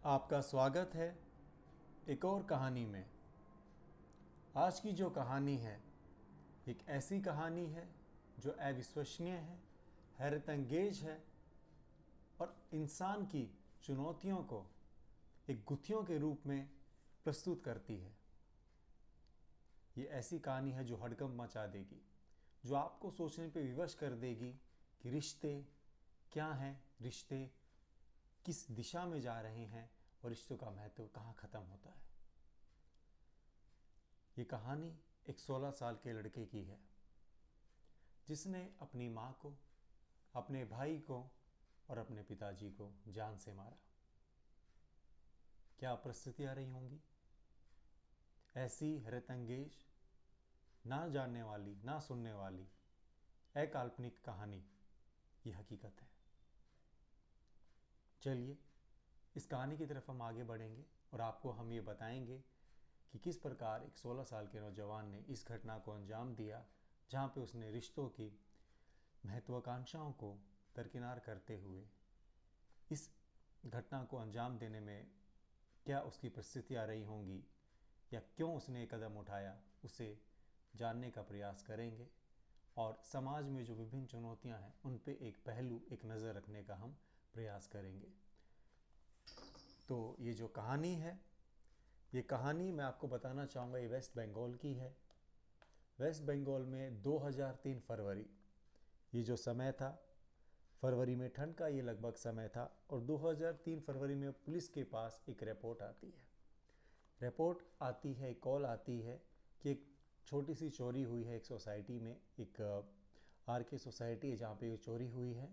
आपका स्वागत है एक और कहानी में। आज की जो कहानी है एक ऐसी कहानी है जो अविश्वसनीय है, हैरतअंगेज है और इंसान की चुनौतियों को एक गुत्थियों के रूप में प्रस्तुत करती है। ये ऐसी कहानी है जो हड़कंप मचा देगी, जो आपको सोचने पे विवश कर देगी कि रिश्ते क्या हैं, रिश्ते किस दिशा में जा रहे हैं और रिश्तों का महत्व कहाँ ख़त्म होता है। ये कहानी एक 16 साल के लड़के की है जिसने अपनी माँ को, अपने भाई को और अपने पिताजी को जान से मारा। क्या परिस्थितियाँ रही होंगी? ऐसी हैरतअंगेज, ना जानने वाली ना सुनने वाली अकाल्पनिक कहानी ये हकीकत है। चलिए इस कहानी की तरफ हम आगे बढ़ेंगे और आपको हम ये बताएंगे कि किस प्रकार एक 16 साल के नौजवान ने इस घटना को अंजाम दिया, जहाँ पे उसने रिश्तों की महत्वाकांक्षाओं को दरकिनार करते हुए इस घटना को अंजाम देने में क्या उसकी परिस्थितियाँ रही होंगी या क्यों उसने एक कदम उठाया, उसे जानने का प्रयास करेंगे और समाज में जो विभिन्न चुनौतियाँ हैं उन पे एक पहलू, एक नज़र रखने का हम प्रयास करेंगे। तो ये जो कहानी है, ये कहानी मैं आपको बताना चाहूँगा, ये वेस्ट बंगाल की है। वेस्ट बंगाल में 2003 फरवरी, ये जो समय था, फरवरी में ठंड का ये लगभग समय था और 2003 फरवरी में पुलिस के पास एक रिपोर्ट आती है। रिपोर्ट आती है, एक कॉल आती है कि एक छोटी सी चोरी हुई है एक सोसाइटी में, एक आर के सोसाइटी है जहाँ पे ये चोरी हुई है।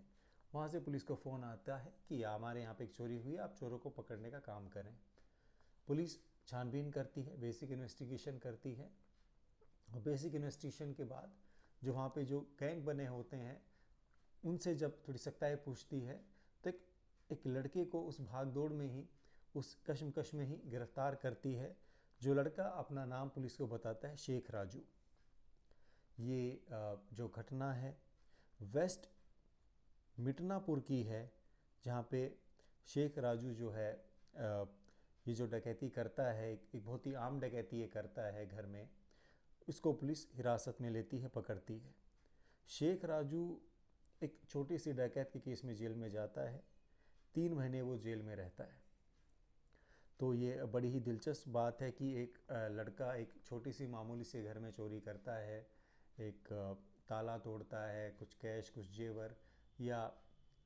वहाँ से पुलिस को फ़ोन आता है कि हमारे यहाँ पे एक चोरी हुई है, आप चोरों को पकड़ने का काम करें। पुलिस छानबीन करती है, बेसिक इन्वेस्टिगेशन करती है और बेसिक इन्वेस्टिगेशन के बाद जो वहाँ पे जो गैंग बने होते हैं उनसे जब थोड़ी सख्ताई पूछती है तो एक लड़के को उस भाग दौड़ में ही, उस कश्मकश में ही गिरफ्तार करती है। जो लड़का अपना नाम पुलिस को बताता है शेख राजू। ये जो घटना है वेस्ट मिटनापुर की है, जहाँ पे शेख राजू जो है ये जो डकैती करता है, एक बहुत ही आम डकैती ये करता है घर में। इसको पुलिस हिरासत में लेती है, पकड़ती है। शेख राजू एक छोटी सी डकैत के केस में जेल में जाता है। 3 महीने वो जेल में रहता है। तो ये बड़ी ही दिलचस्प बात है कि एक लड़का एक छोटी सी मामूली से घर में चोरी करता है, एक ताला तोड़ता है, कुछ कैश, कुछ जेवर या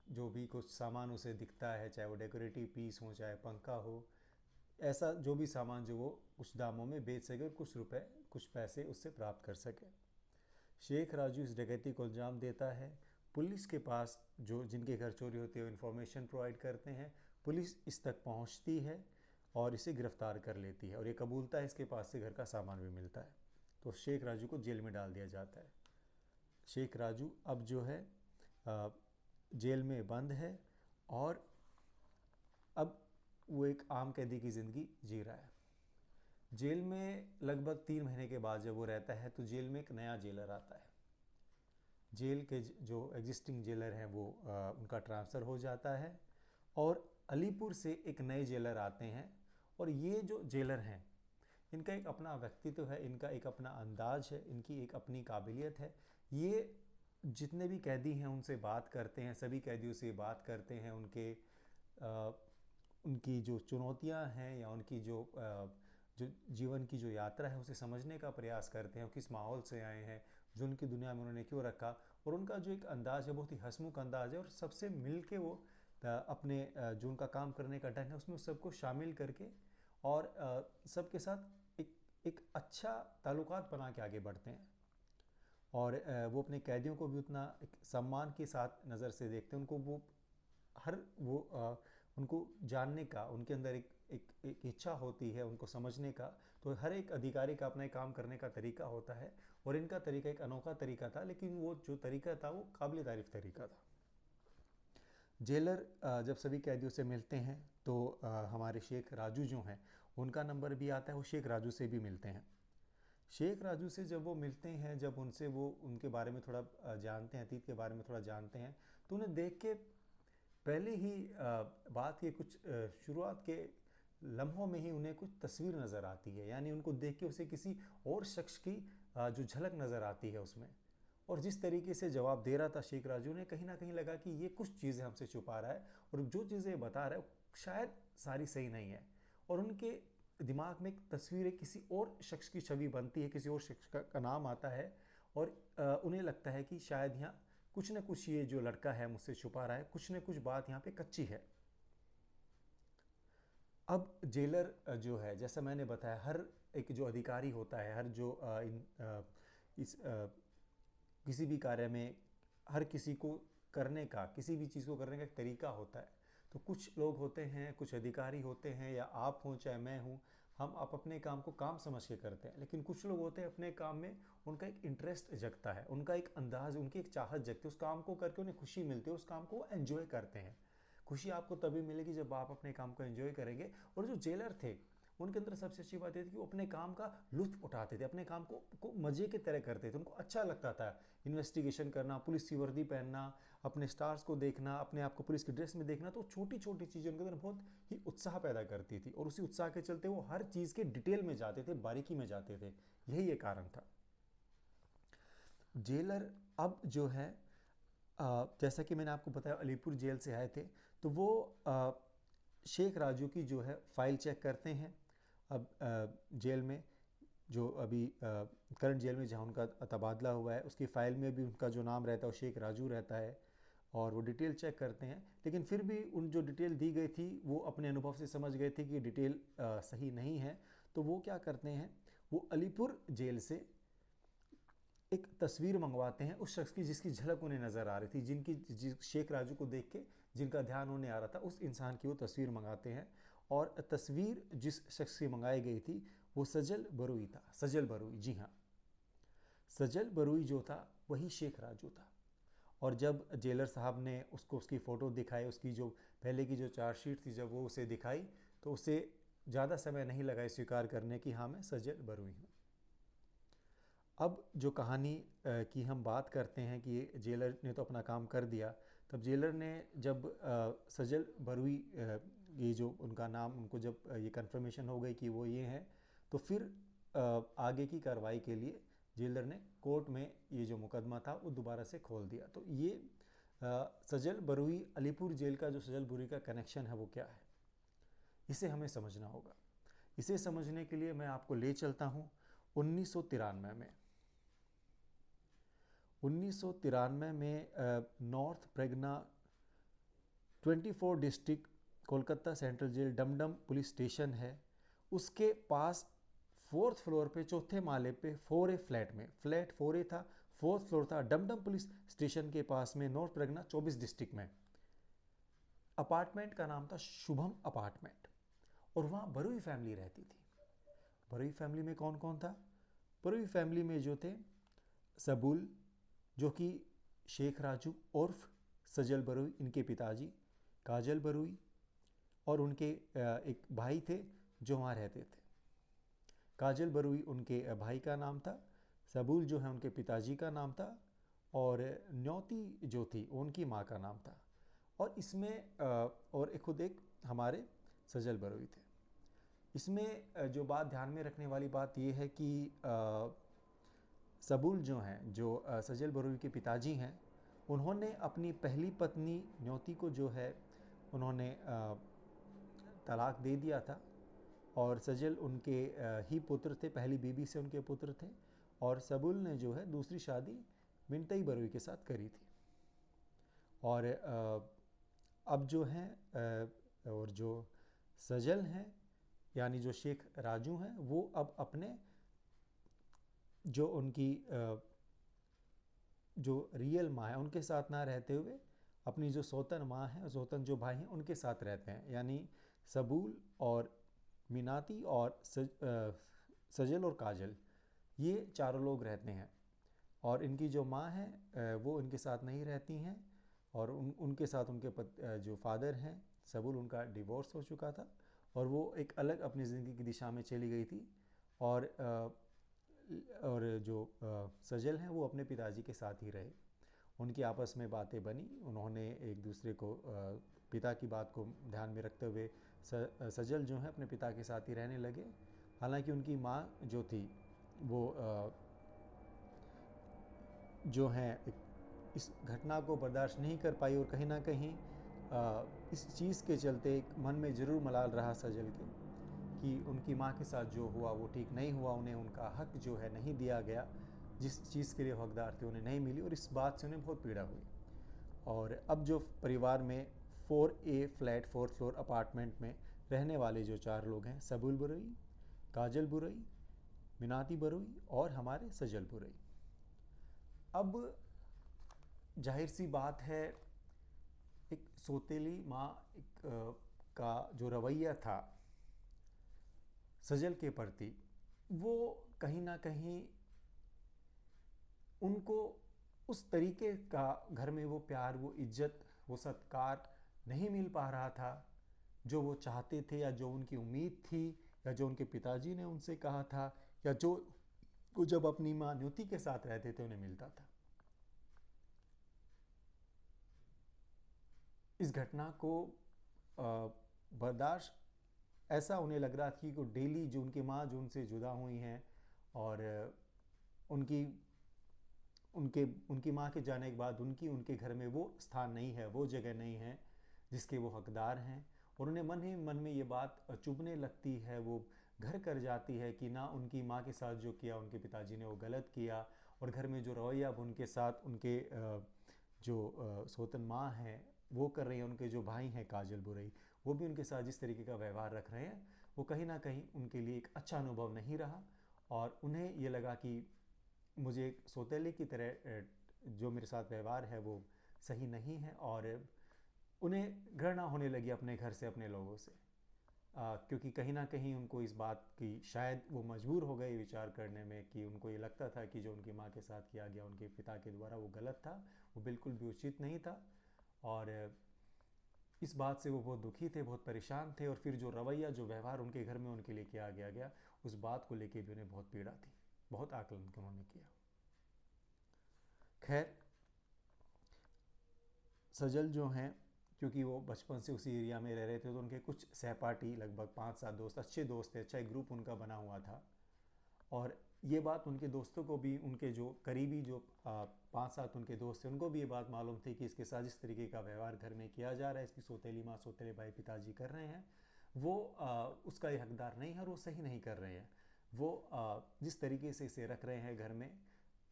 जो भी कुछ सामान उसे दिखता है, चाहे वो डेकोरेटिव पीस हो, चाहे पंखा हो, ऐसा जो भी सामान जो वो कुछ दामों में बेच सके और कुछ रुपए, कुछ पैसे उससे प्राप्त कर सके। शेख राजू इस डकैती को अंजाम देता है। पुलिस के पास जो जिनके घर चोरी होती है वो इन्फॉर्मेशन प्रोवाइड करते हैं, पुलिस इस तक पहुंचती है और इसे गिरफ्तार कर लेती है और ये कबूलता है इसके पास से घर का सामान भी मिलता है। तो शेख राजू को जेल में डाल दिया जाता है। शेख राजू अब जो है जेल में बंद है और अब वो एक आम कैदी की ज़िंदगी जी रहा है। जेल में लगभग 3 महीने के बाद जब वो रहता है तो जेल में एक नया जेलर आता है। जेल के जो एग्जिस्टिंग जेलर हैं वो उनका ट्रांसफ़र हो जाता है और अलीपुर से एक नए जेलर आते हैं। और ये जो जेलर हैं इनका एक अपना व्यक्तित्व है, इनका एक अपना अंदाज है, इनकी एक अपनी काबिलियत है। ये जितने भी कैदी हैं उनसे बात करते हैं, सभी कैदियों से बात करते हैं, उनकी जो चुनौतियां हैं या उनकी जो जीवन की जो यात्रा है उसे समझने का प्रयास करते हैं, किस माहौल से आए हैं, जो उनकी दुनिया में उन्होंने क्यों रखा। और उनका जो एक अंदाज़ है बहुत ही हंसमुख अंदाज़ है और सबसे मिल के वो अपने जो उनका काम करने का ढंग है उसमें सबको शामिल करके और सबके साथ एक अच्छा ताल्लुकात बना के आगे बढ़ते हैं। और वो अपने कैदियों को भी उतना एक सम्मान के साथ नज़र से देखते हैं। उनको वो हर वो उनको जानने का उनके अंदर एक इच्छा होती है उनको समझने का। तो हर एक अधिकारी का अपना एक काम करने का तरीका होता है और इनका तरीका एक अनोखा तरीका था, लेकिन वो जो तरीका था वो काबिल तारीफ तरीका था। जेलर जब सभी कैदियों से मिलते हैं तो हमारे शेख राजू जो हैं उनका नंबर भी आता है, वो शेख राजू से भी मिलते हैं। शेख राजू से जब वो मिलते हैं, जब उनसे वो उनके बारे में थोड़ा जानते हैं, अतीत के बारे में थोड़ा जानते हैं, तो उन्हें देख के पहले ही बात के कुछ शुरुआत के लम्हों में ही उन्हें कुछ तस्वीर नज़र आती है, यानी उनको देख के उसे किसी और शख्स की जो झलक नज़र आती है उसमें। और जिस तरीके से जवाब दे रहा था शेख राजू ने, कहीं ना कहीं लगा कि ये कुछ चीज़ें हमसे छुपा रहा है और जो चीज़ें बता रहा है शायद सारी सही नहीं है। और उनके दिमाग में एक तस्वीर है, किसी और शख्स की छवि बनती है, किसी और शख्स का नाम आता है और उन्हें लगता है कि शायद यहाँ कुछ न कुछ ये जो लड़का है मुझसे छुपा रहा है, कुछ न कुछ बात यहाँ पे कच्ची है। अब जेलर जो है, जैसा मैंने बताया, हर एक जो अधिकारी होता है, हर जो इस किसी भी कार्य में हर किसी को करने का, किसी भी चीज़ को करने का एक तरीका होता है। तो कुछ लोग होते हैं, कुछ अधिकारी होते हैं, या आप हों चाहे मैं हूँ, हम आप अपने काम को काम समझ के करते हैं। लेकिन कुछ लोग होते हैं अपने काम में उनका एक इंटरेस्ट जगता है, उनका एक अंदाज, उनकी एक चाहत जगती है, उस काम को करके उन्हें खुशी मिलती है, उस काम को एंजॉय करते हैं। खुशी आपको तभी मिलेगी जब आप अपने काम को एंजॉय करेंगे। और जो जेलर थे उनके अंदर सबसे अच्छी बात ये थी कि वो अपने काम का लुत्फ उठाते थे, अपने काम को मज़े की तरह करते थे, उनको अच्छा लगता था इन्वेस्टिगेशन करना, पुलिस की वर्दी पहनना, अपने स्टार्स को देखना, अपने आप को पुलिस की ड्रेस में देखना। तो छोटी छोटी चीज़ें उनके अंदर बहुत ही उत्साह पैदा करती थी और उसी उत्साह के चलते वो हर चीज़ के डिटेल में जाते थे, बारीकी में जाते थे। यही ये कारण था। जेलर अब जो है जैसा कि मैंने आपको बताया अलीपुर जेल से आए थे, तो वो शेख राजू की जो है फ़ाइल चेक करते हैं। अब जेल में जो अभी करंट जेल में जहाँ उनका तबादला हुआ है, उसकी फ़ाइल में भी उनका जो नाम रहता है वो शेख राजू रहता है और वो डिटेल चेक करते हैं। लेकिन फिर भी उन जो डिटेल दी गई थी वो अपने अनुभव से समझ गए थे कि डिटेल सही नहीं है। तो वो क्या करते हैं, वो अलीपुर जेल से एक तस्वीर मंगवाते हैं उस शख्स की जिसकी झलक उन्हें नज़र आ रही थी, जिस शेख राजू को देख के जिनका ध्यान उन्हें आ रहा था, उस इंसान की वो तस्वीर मंगाते हैं। और तस्वीर जिस शख्स की मंगाई गई थी वो सजल बरुई था। सजल बरुई, जी हाँ, सजल बरुई जो था वही शेख राजू था। और जब जेलर साहब ने उसको उसकी फ़ोटो दिखाई, उसकी जो पहले की जो चार्जशीट थी, जब वो उसे दिखाई तो उसे ज़्यादा समय नहीं लगा स्वीकार करने की, हाँ मैं सजल बरुई हूँ। अब जो कहानी की हम बात करते हैं कि जेलर ने तो अपना काम कर दिया, तब जेलर ने जब सजल बरुई ये जो उनका नाम, उनको जब ये कंफर्मेशन हो गई कि वो ये हैं, तो फिर आगे की कार्रवाई के लिए जेलर ने कोर्ट में ये जो मुकदमा था वो दोबारा से खोल दिया। तो ये सजल बरुई अलीपुर जेल का जो सजल बरुई का कनेक्शन है वो क्या है, इसे हमें समझना होगा। इसे समझने के लिए मैं आपको ले चलता हूँ 1993 में। 1993 में north Pargana 24 district Kolkata central jail Dumdum police station है, उसके पास 4th फ्लोर पे, चौथे माले पे 4A फ्लैट में, फ्लैट 4A था, 4th फ्लोर था, डमडम पुलिस स्टेशन के पास में, नॉर्थ प्रगना 24 डिस्ट्रिक्ट में। अपार्टमेंट का नाम था शुभम अपार्टमेंट और वहाँ बरुई फैमिली रहती थी। बरुई फैमिली में कौन कौन था? बरुई फैमिली में जो थे सबुल, जो कि शेख राजू उर्फ सजल बरुई, इनके पिताजी, काजल बरुई और उनके एक भाई थे जो वहाँ रहते थे। काजल बरुई उनके भाई का नाम था, सबुल जो है उनके पिताजी का नाम था और न्योती जो थी उनकी माँ का नाम था। और इसमें और एक खुद एक हमारे सजल बरुई थे। इसमें जो बात ध्यान में रखने वाली बात ये है कि सबुल जो हैं, जो सजल बरुई के पिताजी हैं, उन्होंने अपनी पहली पत्नी न्योती को जो है उन्होंने तलाक दे दिया था और सजल उनके ही पुत्र थे, पहली बीबी से उनके पुत्र थे। और सबुल ने जो है दूसरी शादी मिंटई बरुई के साथ करी थी। और अब जो हैं और जो सजल हैं यानी जो शेख राजू हैं, वो अब अपने जो उनकी जो रियल माँ है उनके साथ ना रहते हुए अपनी जो सौतन माँ है, सौतन जो भाई हैं उनके साथ रहते हैं। यानी सबूल और मीनाती और सजल और काजल, ये चारों लोग रहते हैं। और इनकी जो माँ है वो इनके साथ नहीं रहती हैं और उनके साथ उनके जो फादर हैं सबूल, उनका डिवोर्स हो चुका था और वो एक अलग अपनी ज़िंदगी की दिशा में चली गई थी। और जो सजल हैं वो अपने पिताजी के साथ ही रहे। उनकी आपस में बातें बनी। उन्होंने एक दूसरे को पिता की बात को ध्यान में रखते हुए सजल जो है अपने पिता के साथ ही रहने लगे। हालांकि उनकी माँ जो थी वो जो है इस घटना को बर्दाश्त नहीं कर पाई और कहीं ना कहीं इस चीज़ के चलते एक मन में ज़रूर मलाल रहा सजल के कि उनकी माँ के साथ जो हुआ वो ठीक नहीं हुआ, उन्हें उनका हक जो है नहीं दिया गया, जिस चीज़ के लिए हकदार थे उन्हें नहीं मिली, और इस बात से उन्हें बहुत पीड़ा हुई। और अब जो परिवार में 4A flat 4th floor apartment में रहने वाले जो 4 लोग हैं, सबुल बुरई, काजल बुरई, मिनाती बुरई और हमारे सजल बुरई। अब जाहिर सी बात है, एक सौतेली माँ का जो रवैया था सजल के प्रति, वो कहीं ना कहीं उनको उस तरीके का घर में वो प्यार, वो इज्जत, वो सत्कार नहीं मिल पा रहा था जो वो चाहते थे, या जो उनकी उम्मीद थी, या जो उनके पिताजी ने उनसे कहा था, या जो वो जब अपनी माँ न्योती के साथ रहते थे उन्हें मिलता था। इस घटना को बर्दाश्त ऐसा उन्हें लग रहा था कि वो डेली जो उनकी माँ जो उनसे जुदा हुई हैं और उनकी उनकी माँ के जाने के बाद उनके घर में वो स्थान नहीं है, वो जगह नहीं है जिसके वो हकदार हैं, और उन्हें मन ही मन में ये बात चुभने लगती है। वो घर कर जाती है कि ना उनकी माँ के साथ जो किया उनके पिताजी ने वो गलत किया, और घर में जो रवैया अब उनके साथ उनके जो सौतन माँ हैं वो कर रही हैं, उनके जो भाई हैं काजल बुरई वो भी उनके साथ जिस तरीके का व्यवहार रख रहे हैं वो कहीं ना कहीं उनके लिए एक अच्छा अनुभव नहीं रहा, और उन्हें ये लगा कि मुझे एक सौतेले की तरह जो मेरे साथ व्यवहार है वो सही नहीं है, और उन्हें घृणा होने लगी अपने घर से, अपने लोगों से, क्योंकि कहीं ना कहीं उनको इस बात की शायद वो मजबूर हो गए विचार करने में कि उनको ये लगता था कि जो उनकी माँ के साथ किया गया उनके पिता के द्वारा वो गलत था, वो बिल्कुल भी उचित नहीं था, और इस बात से वो बहुत दुखी थे, बहुत परेशान थे, और फिर जो रवैया जो व्यवहार उनके घर में उनके लिए किया गया उस बात को लेके भी उन्हें बहुत पीड़ा थी, बहुत आकलन उन्होंने किया। खैर, सजल जो हैं क्योंकि वो बचपन से उसी एरिया में रह रहे थे तो उनके कुछ सहपाठी लगभग 5-7 दोस्त, अच्छे दोस्त थे, अच्छा एक ग्रुप उनका बना हुआ था, और ये बात उनके दोस्तों को भी, उनके जो करीबी जो 5-7 उनके दोस्त थे उनको भी ये बात मालूम थी कि इसके साथ जिस तरीके का व्यवहार घर में किया जा रहा है, इसकी सौतेली माँ सौतेले भाई पिताजी कर रहे हैं, वो उसका ये हकदार नहीं है और वो सही नहीं कर रहे हैं। वो जिस तरीके से इसे रख रहे हैं घर में,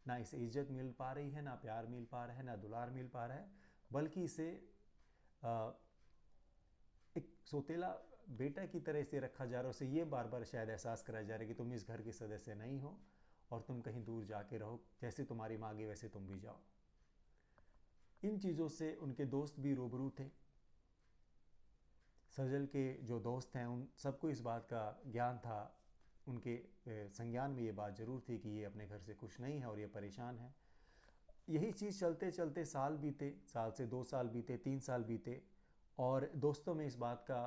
ना इसे इज्जत मिल पा रही है, ना प्यार मिल पा रहा है, ना दुलार मिल पा रहा है, बल्कि इसे एक सौतेला बेटा की तरह इसे रखा जा रहा है। उसे ये बार बार शायद एहसास कराया जा रहा है कि तुम इस घर के सदस्य नहीं हो और तुम कहीं दूर जाके रहो, जैसे तुम्हारी मांगे वैसे तुम भी जाओ। इन चीज़ों से उनके दोस्त भी रूबरू थे। सजल के जो दोस्त हैं उन सबको इस बात का ज्ञान था, उनके संज्ञान में ये बात ज़रूर थी कि ये अपने घर से खुश नहीं है और ये परेशान है। यही चीज़ चलते चलते साल बीते, साल से 2 साल बीते, 3 साल बीते, और दोस्तों में इस बात का,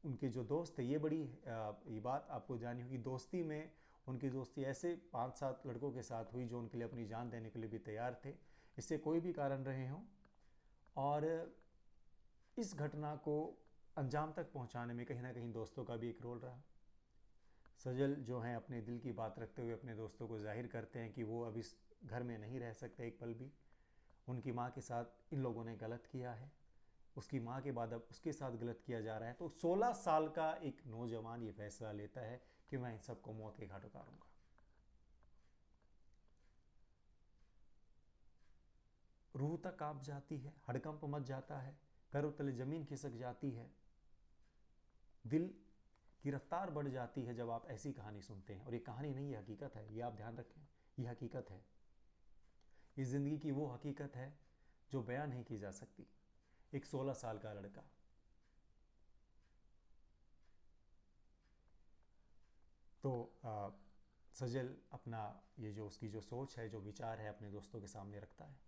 उनके जो दोस्त थे, ये बड़ी ये बात आपको जानी होगी, दोस्ती में उनकी दोस्ती ऐसे 5-7 लड़कों के साथ हुई जो उनके लिए अपनी जान देने के लिए भी तैयार थे, इससे कोई भी कारण रहे हों, और इस घटना को अंजाम तक पहुंचाने में कहीं ना कहीं दोस्तों का भी एक रोल रहा। सजल जो हैं अपने दिल की बात रखते हुए अपने दोस्तों को जाहिर करते हैं कि वो अब इस घर में नहीं रह सकते एक पल भी, उनकी माँ के साथ इन लोगों ने गलत किया है, उसकी माँ के बाद अब उसके साथ गलत किया जा रहा है। तो 16 साल का एक नौजवान ये फैसला लेता है कि मैं इन सबको मौत के घाट उतारूंगा। रूह तक कांप जाती है, हड़कंप मच जाता है, पैरों तले जमीन खिसक जाती है, दिल की रफ्तार बढ़ जाती है जब आप ऐसी कहानी सुनते हैं। और ये कहानी नहीं, ये हकीकत है, ये आप ध्यान रखें, ये हकीकत है, इस ज़िंदगी की वो हकीकत है जो बयां नहीं की जा सकती। एक 16 साल का लड़का, तो सजल अपना ये जो उसकी जो सोच है, जो विचार है, अपने दोस्तों के सामने रखता है।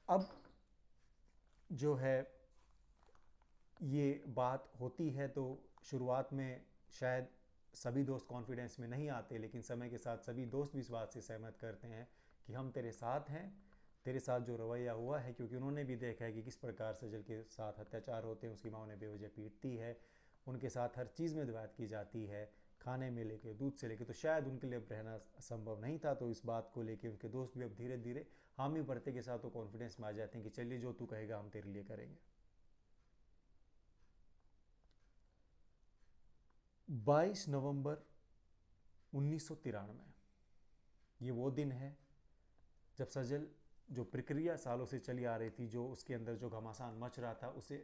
अब जो है ये बात होती है तो शुरुआत में शायद सभी दोस्त कॉन्फिडेंस में नहीं आते, लेकिन समय के साथ सभी दोस्त भी इस बात से सहमत करते हैं कि हम तेरे साथ हैं, तेरे साथ जो रवैया हुआ है, क्योंकि उन्होंने भी देखा है कि किस प्रकार सजल के साथ अत्याचार होते हैं, उसकी माँ उन्हें बेवजह पीटती है, उनके साथ हर चीज़ में बात की जाती है, खाने में लेके, दूध से लेके, तो शायद उनके लिए अब रहना संभव नहीं था। तो इस बात को लेके उनके दोस्त भी अब धीरे धीरे हामी भरते के साथ वो कॉन्फिडेंस में आ जाते हैं कि चलिए जो तू कहेगा हम तेरे लिए करेंगे। 22 नवंबर 1993 ये वो दिन है जब सजल जो प्रक्रिया सालों से चली आ रही थी, जो उसके अंदर जो घमासान मच रहा था, उसे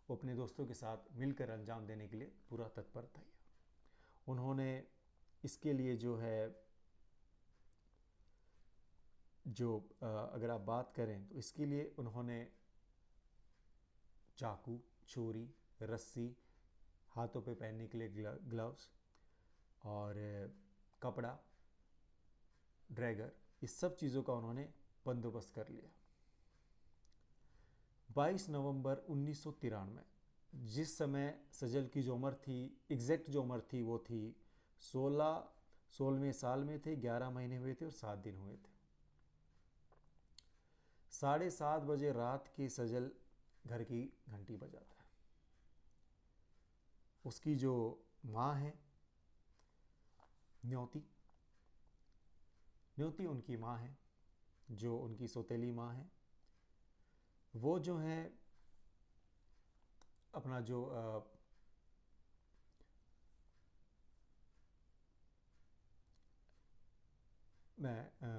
वो अपने दोस्तों के साथ मिलकर अंजाम देने के लिए पूरा तत्पर था। उन्होंने इसके लिए जो है, जो अगर आप बात करें तो इसके लिए उन्होंने चाकू, छुरी, रस्सी, हाथों पे पहनने के लिए ग्लव्स और कपड़ा, ड्रैगर, इस सब चीज़ों का उन्होंने बंदोबस्त कर लिया। 22 नवंबर 1993, जिस समय सजल की जो उम्र थी, एग्जैक्ट जो उम्र थी वो थी 16वें साल में थे, 11 महीने हुए थे और 7 दिन हुए थे। 7:30 बजे रात के सजल घर की घंटी बजाता है। उसकी जो माँ है न्योती, न्योती उनकी माँ है, जो उनकी सौतेली माँ है, वो जो है अपना जो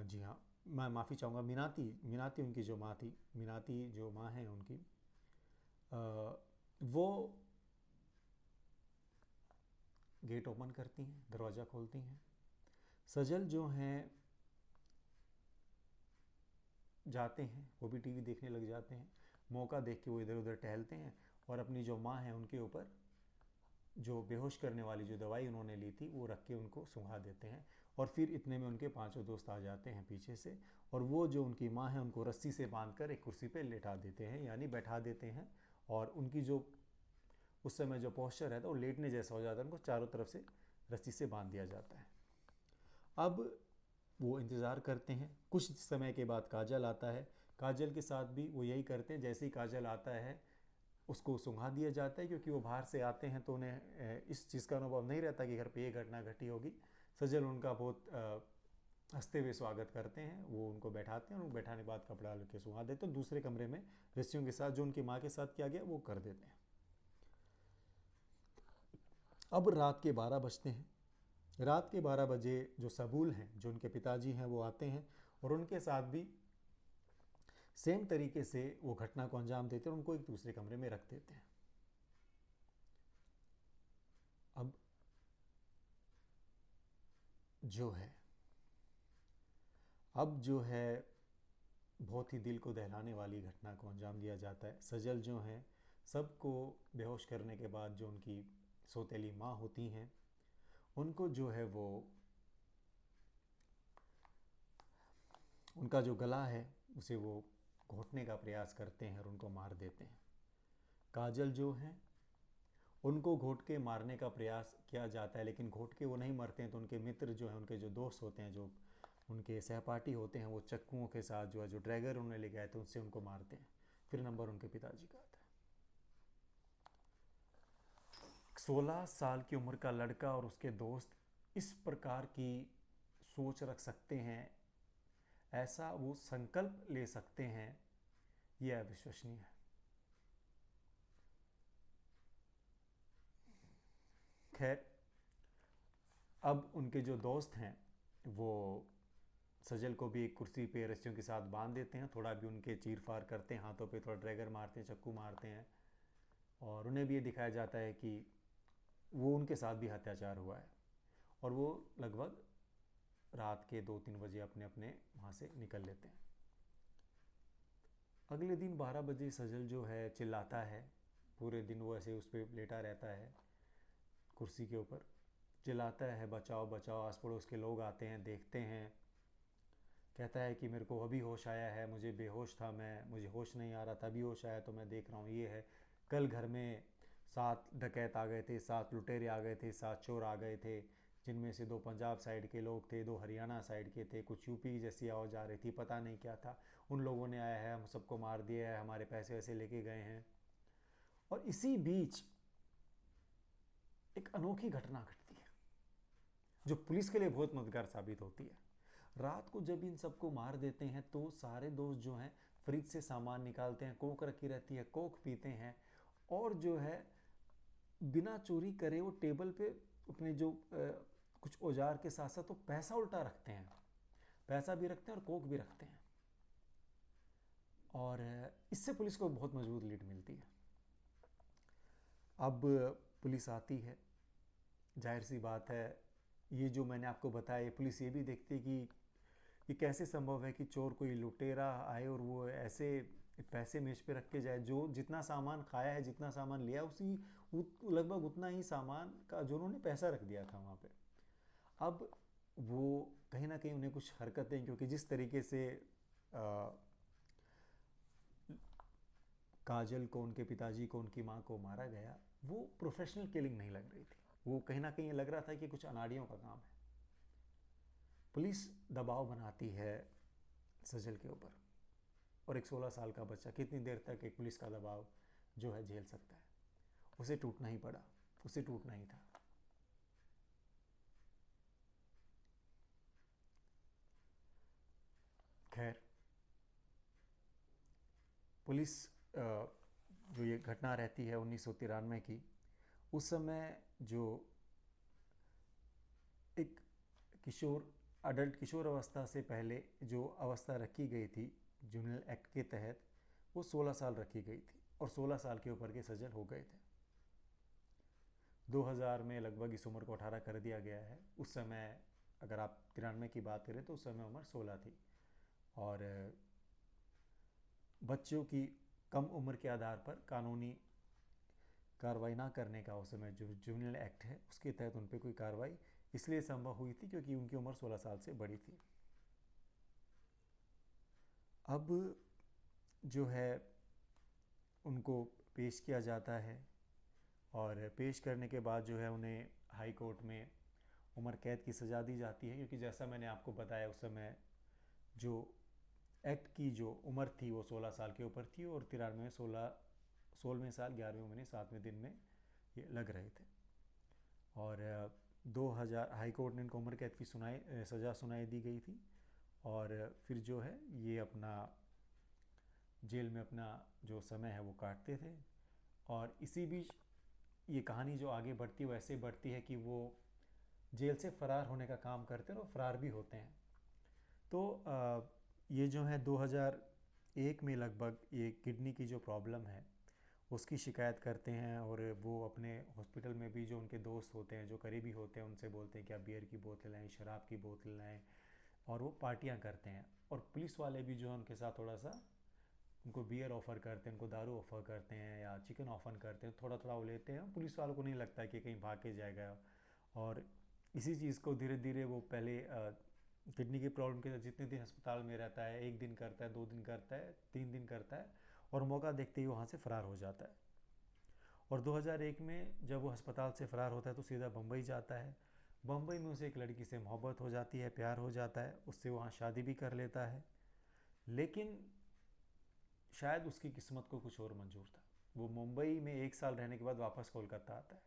जी हाँ, मैं माफ़ी चाहूँगा, मीनाती, मीनाती उनकी जो माँ थी, मीनाती जो माँ है उनकी, वो गेट ओपन करती हैं, दरवाज़ा खोलती हैं। सजल जो हैं जाते हैं, वो भी टीवी देखने लग जाते हैं। मौका देख के वो इधर उधर टहलते हैं और अपनी जो माँ है उनके ऊपर जो बेहोश करने वाली जो दवाई उन्होंने ली थी वो रख के उनको सुंघा देते हैं। और फिर इतने में उनके 5 दोस्त आ जाते हैं पीछे से, और वो जो उनकी माँ है उनको रस्सी से बांधकर एक कुर्सी पे लेटा देते हैं, यानी बैठा देते हैं। और उनकी जो उस समय जो पोस्चर रहता है वो लेटने जैसा हो जाता है, उनको चारों तरफ से रस्सी से बांध दिया जाता है। अब वो इंतज़ार करते हैं। कुछ समय के बाद काजल आता है, काजल के साथ भी वो यही करते हैं। जैसे ही काजल आता है उसको सुंघा दिया जाता है, क्योंकि वो बाहर से आते हैं तो उन्हें इस चीज़ का अनुभव नहीं रहता कि घर पे ये घटना घटी होगी। सजल उनका बहुत हंसते हुए स्वागत करते हैं, वो उनको बैठाते हैं और उनको बैठाने के बाद कपड़ा लेके सुंघा देते हैं। दूसरे कमरे में रस्सियों के साथ जो उनकी माँ के साथ किया गया वो कर देते हैं। अब रात के 12 बजते हैं। रात के 12 बजे जो सबूल हैं, जो उनके पिताजी हैं, वो आते हैं और उनके साथ भी सेम तरीके से वो घटना को अंजाम देते हैं, उनको एक दूसरे कमरे में रख देते हैं। अब जो है बहुत ही दिल को दहलाने वाली घटना को अंजाम दिया जाता है। सजल जो हैं सबको बेहोश करने के बाद जो उनकी सौतेली माँ होती हैं उनको जो है वो उनका जो गला है उसे वो घोंटने का प्रयास करते हैं और उनको मार देते हैं। काजल जो हैं उनको घोट के मारने का प्रयास किया जाता है, लेकिन घोट के वो नहीं मरते हैं। तो उनके मित्र जो हैं, उनके जो दोस्त होते हैं, जो उनके सहपाठी होते हैं, वो चक्कुओं के साथ जो है, जो ड्रैगर उन्होंने ले गए थे उनसे उनको मारते हैं। फिर नंबर उनके पिताजी का आता है। 16 साल की उम्र का लड़का और उसके दोस्त इस प्रकार की सोच रख सकते हैं, ऐसा वो संकल्प ले सकते हैं, यह अविश्वसनीय है। खैर, अब उनके जो दोस्त हैं वो सजल को भी एक कुर्सी पे रस्सियों के साथ बांध देते हैं, थोड़ा भी उनके चीर फाड़ करते हैं, हाथों पे थोड़ा ड्रैगर मारते हैं, चक्कू मारते हैं, और उन्हें भी ये दिखाया जाता है कि वो उनके साथ भी अत्याचार हुआ है। और वो लगभग रात के 2-3 बजे अपने अपने वहाँ से निकल लेते हैं। अगले दिन 12 बजे सजल जो है चिल्लाता है, पूरे दिन वो ऐसे उस पर लेटा रहता है कुर्सी के ऊपर, चिल्लाता है बचाओ बचाओ। आस पड़ोस के लोग आते हैं, देखते हैं, कहता है कि मेरे को अभी होश आया है, मुझे बेहोश था मैं, मुझे होश नहीं आ रहा था, अभी होश आया तो मैं देख रहा हूँ ये है। कल घर में 7 डकैत आ गए थे, 7 लुटेरे आ गए थे, 7 चोर आ गए थे, जिनमें से 2 पंजाब साइड के लोग थे, 2 हरियाणा साइड के थे, कुछ यूपी जैसी आवाज़ आ रही थी, पता नहीं क्या था। उन लोगों ने आया है, हम सबको मार दिया है, हमारे पैसे वैसे लेके गए हैं। और इसी बीच एक अनोखी घटना घटती है जो पुलिस के लिए बहुत मददगार साबित होती है। रात को जब इन सबको मार देते हैं तो सारे दोस्त जो हैं फ्रिज से सामान निकालते हैं, कोक रखी रहती है, कोक पीते हैं, और जो है बिना चोरी करे वो टेबल पे अपने जो कुछ औजार के साथ साथ वो पैसा उल्टा रखते हैं, पैसा भी रखते हैं और कोक भी रखते हैं। और इससे पुलिस को बहुत मजबूत लीड मिलती है। अब पुलिस आती है, जाहिर सी बात है ये जो मैंने आपको बताया, पुलिस ये भी देखती है कि ये कैसे संभव है कि चोर कोई लुटेरा आए और वो ऐसे पैसे मेज पे रख के जाए। जो जितना सामान खाया है, जितना सामान लिया, उसी लगभग उतना ही सामान का जो उन्होंने पैसा रख दिया था वहाँ पे। अब वो कहीं ना कहीं उन्हें कुछ हरकतें, क्योंकि जिस तरीके से काजल को, उनके पिताजी को, उनकी माँ को मारा गया, वो प्रोफेशनल किलिंग नहीं लग रही थी। वो कहीं ना कहीं लग रहा था कि कुछ अनाड़ियों का काम है। पुलिस दबाव बनाती है सजल के ऊपर, और एक 16 साल का बच्चा कितनी देर तक एक पुलिस का दबाव जो है झेल सकता है। उसे टूटना ही पड़ा, उसे टूटना ही था। खैर, पुलिस जो ये घटना रहती है 1993 की, उस समय जो एक अडल्ट किशोर अवस्था से पहले जो अवस्था रखी गई थी जुवेनाइल एक्ट के तहत, वो 16 साल रखी गई थी, और 16 साल के ऊपर के सजल हो गए थे। 2000 में लगभग इस उम्र को 18 कर दिया गया है। उस समय अगर आप 93 की बात करें तो उस समय उम्र 16 थी। और बच्चों की कम उम्र के आधार पर कानूनी कार्रवाई ना करने का उस समय जो जुवेनाइल एक्ट है उसके तहत उन पर कोई कार्रवाई इसलिए संभव हुई थी क्योंकि उनकी उम्र 16 साल से बड़ी थी। अब जो है उनको पेश किया जाता है, और पेश करने के बाद जो है उन्हें हाई कोर्ट में उम्र कैद की सज़ा दी जाती है, क्योंकि जैसा मैंने आपको बताया उस समय जो एक्ट की जो उम्र थी वो 16 साल के ऊपर थी, और 93 में 16वें साल 11वें महीने 7वें दिन में ये लग रहे थे। और 2000 हाई कोर्ट ने इनको उम्र कैद की सज़ा सुनाई दी गई थी। और फिर जो है ये अपना जेल में अपना जो समय है वो काटते थे। और इसी बीच ये कहानी जो आगे बढ़ती है वो ऐसे बढ़ती है कि वो जेल से फ़रार होने का काम करते हैं और फ़रार भी होते हैं। तो ये जो है 2001 में लगभग ये किडनी की जो प्रॉब्लम है उसकी शिकायत करते हैं, और वो अपने हॉस्पिटल में भी जो उनके दोस्त होते हैं, जो करीबी होते हैं, उनसे बोलते हैं कि आप बियर की बोतल लाएँ, शराब की बोतल लाएँ, और वो पार्टियां करते हैं। और पुलिस वाले भी जो है उनके साथ थोड़ा सा उनको बियर ऑफ़र करते हैं, उनको दारू ऑफ़र करते हैं या चिकन ऑफ़र करते हैं, थोड़ा थोड़ा वो लेते हैं। पुलिस वालों को नहीं लगता कि कहीं भाग के जाएगा। और इसी चीज़ को धीरे धीरे वो पहले किडनी की प्रॉब्लम के जितने दिन अस्पताल में रहता है, 1 दिन करता है, 2 दिन करता है, 3 दिन करता है, और मौका देखते ही वहाँ से फ़रार हो जाता है। और 2001 में जब वो अस्पताल से फ़रार होता है तो सीधा बम्बई जाता है। बम्बई में उसे एक लड़की से मोहब्बत हो जाती है, प्यार हो जाता है, उससे वहाँ शादी भी कर लेता है। लेकिन शायद उसकी किस्मत को कुछ और मंजूर था। वो मुंबई में 1 साल रहने के बाद वापस कोलकाता आता है।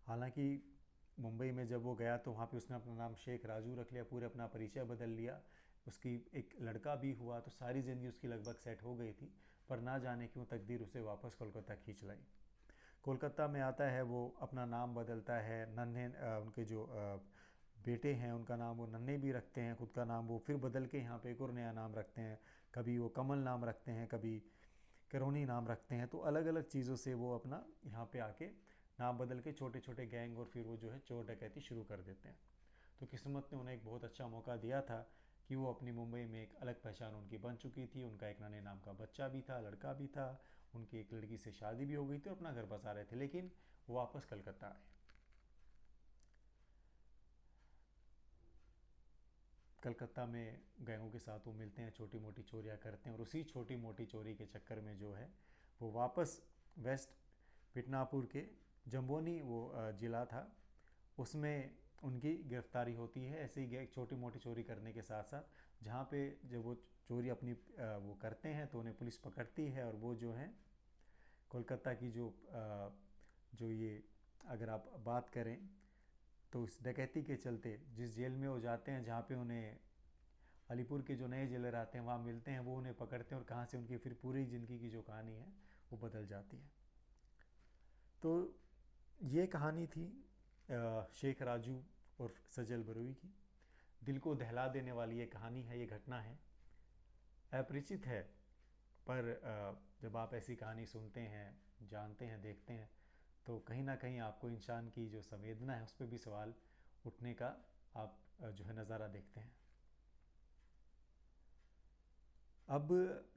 हालांकि मुंबई में जब वो गया तो वहाँ पे उसने अपना नाम शेख राजू रख लिया, पूरे अपना परिचय बदल लिया। उसकी एक लड़का भी हुआ, तो सारी ज़िंदगी उसकी लगभग सेट हो गई थी। पर ना जाने क्यों तकदीर उसे वापस कोलकाता खींच लाई। कोलकाता में आता है, वो अपना नाम बदलता है। नन्हे उनके जो बेटे हैं उनका नाम वो नन्हे भी रखते हैं, खुद का नाम वो फिर बदल के यहाँ पे एक और नया नाम रखते हैं। कभी वो कमल नाम रखते हैं, कभी करोनी नाम रखते हैं। तो अलग अलग चीज़ों से वो अपना यहाँ पे आके नाम बदल के छोटे छोटे गैंग और फिर वो जो है चोर डकैती शुरू कर देते हैं। तो किस्मत ने उन्हें एक बहुत अच्छा मौका दिया था कि वो अपनी मुंबई में एक अलग पहचान उनकी बन चुकी थी। उनका एक नन्हे नाम का बच्चा भी था, लड़का भी था, उनकी एक लड़की से शादी भी हो गई थी और अपना घर बसा रहे थे। लेकिन वो वापस कलकत्ता आए। कलकत्ता में गैंगों के साथ वो मिलते हैं, छोटी मोटी चोरियाँ करते हैं, और उसी छोटी मोटी चोरी के चक्कर में जो है वो वापस वेस्ट मिदनापुर के जम्बोनी वो ज़िला था, उसमें उनकी गिरफ्तारी होती है ऐसे ही एक छोटी मोटी चोरी करने के साथ साथ। जहाँ पे जब वो चोरी अपनी वो करते हैं तो उन्हें पुलिस पकड़ती है, और वो जो हैं कोलकाता की जो ये अगर आप बात करें तो इस डकैती के चलते जिस जेल में वो जाते हैं, जहाँ पे उन्हें अलीपुर के जो नए जेलर आते हैं वहाँ मिलते हैं, वो उन्हें पकड़ते हैं और कहाँ से उनकी फिर पूरी ज़िंदगी की जो कहानी है वो बदल जाती है। तो ये कहानी थी शेख राजू और सजल बरुई की। दिल को दहला देने वाली ये कहानी है, ये घटना है, अपरिचित है, पर जब आप ऐसी कहानी सुनते हैं, जानते हैं, देखते हैं, तो कहीं ना कहीं आपको इंसान की जो संवेदना है उस पर भी सवाल उठने का आप जो है नज़ारा देखते हैं। अब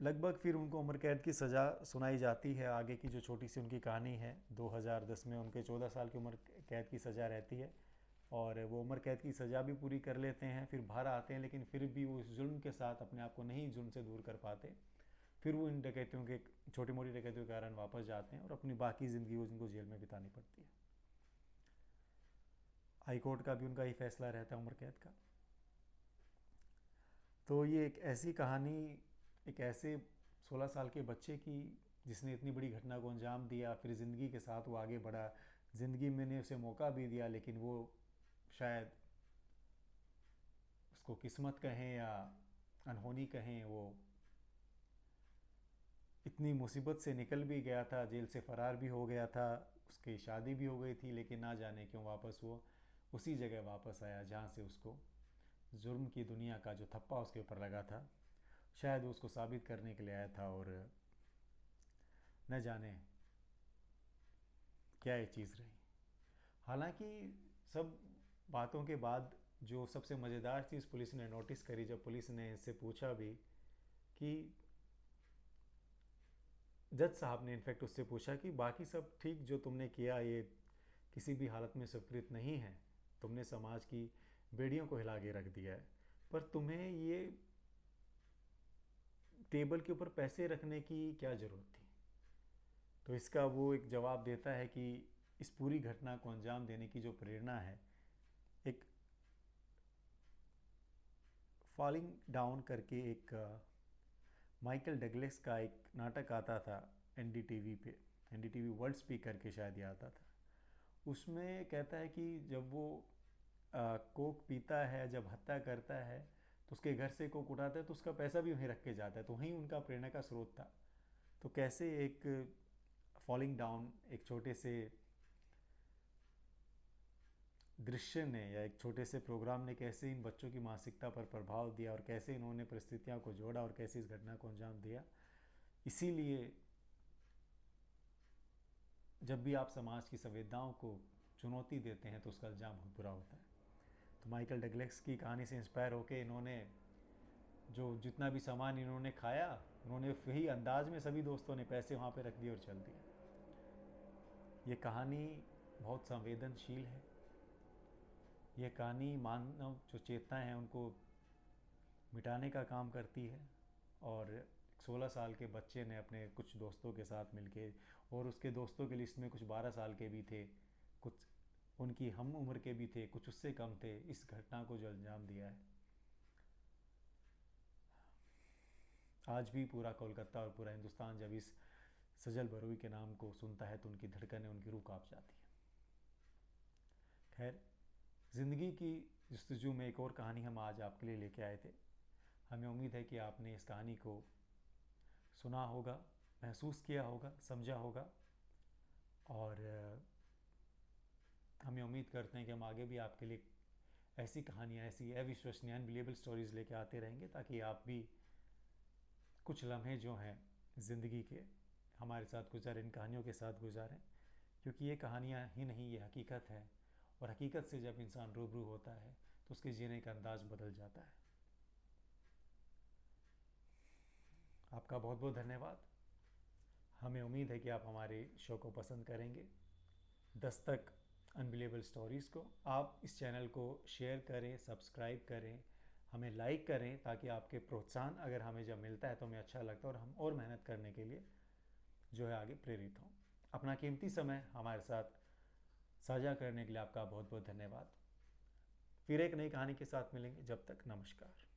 लगभग फिर उनको उम्र कैद की सज़ा सुनाई जाती है। आगे की जो छोटी सी उनकी कहानी है, 2010 में उनके 14 साल की उम्र कैद की सज़ा रहती है, और वो उम्र कैद की सज़ा भी पूरी कर लेते हैं, फिर बाहर आते हैं, लेकिन फिर भी वो इस जुल्म के साथ अपने आप को नहीं जुल्म से दूर कर पाते। फिर वो इन डकैतियों के, छोटी मोटी डकैतियों के कारण वापस जाते हैं और अपनी बाकी ज़िंदगी वो जिनको जेल में बितानी पड़ती है। हाई कोर्ट का भी उनका ही फैसला रहता है उम्र कैद का। तो ये एक ऐसी कहानी, एक ऐसे 16 साल के बच्चे की जिसने इतनी बड़ी घटना को अंजाम दिया, फिर ज़िंदगी के साथ वो आगे बढ़ा, ज़िंदगी में ने उसे मौका भी दिया, लेकिन वो शायद उसको किस्मत कहें या अनहोनी कहें, वो इतनी मुसीबत से निकल भी गया था, जेल से फ़रार भी हो गया था, उसकी शादी भी हो गई थी, लेकिन ना जाने क्यों वापस वो उसी जगह वापस आया जहाँ से उसको जुर्म की दुनिया का जो थप्पा उसके ऊपर लगा था, शायद वो उसको साबित करने के लिए आया था, और न जाने क्या ये चीज़ रही। हालांकि सब बातों के बाद जो सबसे मज़ेदार चीज़ पुलिस ने नोटिस करी, जब पुलिस ने इससे पूछा भी कि जज साहब ने इनफैक्ट उससे पूछा कि बाकी सब ठीक जो तुमने किया ये किसी भी हालत में स्वीकृत नहीं है, तुमने समाज की बेड़ियों को हिला के रख दिया है, पर तुम्हें ये टेबल के ऊपर पैसे रखने की क्या ज़रूरत थी। तो इसका वो एक जवाब देता है कि इस पूरी घटना को अंजाम देने की जो प्रेरणा है, एक फॉलिंग डाउन करके एक माइकल डगलस का एक नाटक आता था एनडीटीवी पे, एनडीटीवी वर्ल्ड स्पीक करके शायद ये आता था। उसमें कहता है कि जब वो कोक पीता है, जब हत्या करता है, तो उसके घर से कोक उठाता है तो उसका पैसा भी वहीं रख के जाता है, तो वहीं उनका प्रेरणा का स्रोत था। तो कैसे एक फॉलिंग डाउन, एक छोटे से दृश्य ने या एक छोटे से प्रोग्राम ने कैसे इन बच्चों की मानसिकता पर प्रभाव दिया, और कैसे इन्होंने परिस्थितियों को जोड़ा और कैसे इस घटना को अंजाम दिया। इसीलिए जब भी आप समाज की संवेदनाओं को चुनौती देते हैं तो उसका अंजाम बहुत बुरा होता है। तो माइकल डगलस की कहानी से इंस्पायर होकर इन्होंने जो जितना भी सामान इन्होंने खाया, उन्होंने वही अंदाज में सभी दोस्तों ने पैसे वहाँ पे रख दिए और चल दिए। ये कहानी बहुत संवेदनशील है। ये कहानी मानव जो चेतना है उनको मिटाने का काम करती है, और 16 साल के बच्चे ने अपने कुछ दोस्तों के साथ मिलके, और उसके दोस्तों की लिस्ट में कुछ 12 साल के भी थे, कुछ उनकी हम उम्र के भी थे, कुछ उससे कम थे, इस घटना को जो अंजाम दिया है। आज भी पूरा कोलकाता और पूरा हिंदुस्तान जब इस सजल बरुई के नाम को सुनता है तो उनकी धड़कनें, उनकी रूह कांप जाती है। खैर, ज़िंदगी की जस्तजू में एक और कहानी हम आज आपके लिए लेके आए थे। हमें उम्मीद है कि आपने इस कहानी को सुना होगा, महसूस किया होगा, समझा होगा, और हमें उम्मीद करते हैं कि हम आगे भी आपके लिए ऐसी कहानियाँ, ऐसी अविश्वसनीय अनबिलीवेबल स्टोरीज़ लेके आते रहेंगे, ताकि आप भी कुछ लम्हे जो हैं ज़िंदगी के हमारे साथ गुजारें, इन कहानियों के साथ गुजारें, क्योंकि ये कहानियाँ ही नहीं, ये हकीकत है, और हकीकत से जब इंसान रूबरू होता है तो उसके जीने का अंदाज बदल जाता है। आपका बहुत बहुत धन्यवाद। हमें उम्मीद है कि आप हमारे शो को पसंद करेंगे, दस्तक अनबिलीवेबल स्टोरीज़ को। आप इस चैनल को शेयर करें, सब्सक्राइब करें, हमें लाइक करें, ताकि आपके प्रोत्साहन अगर हमें जब मिलता है तो हमें अच्छा लगता है और हम और मेहनत करने के लिए जो है आगे प्रेरित हों। अपना कीमती समय हमारे साथ साझा करने के लिए आपका बहुत बहुत धन्यवाद। फिर एक नई कहानी के साथ मिलेंगे, जब तक नमस्कार।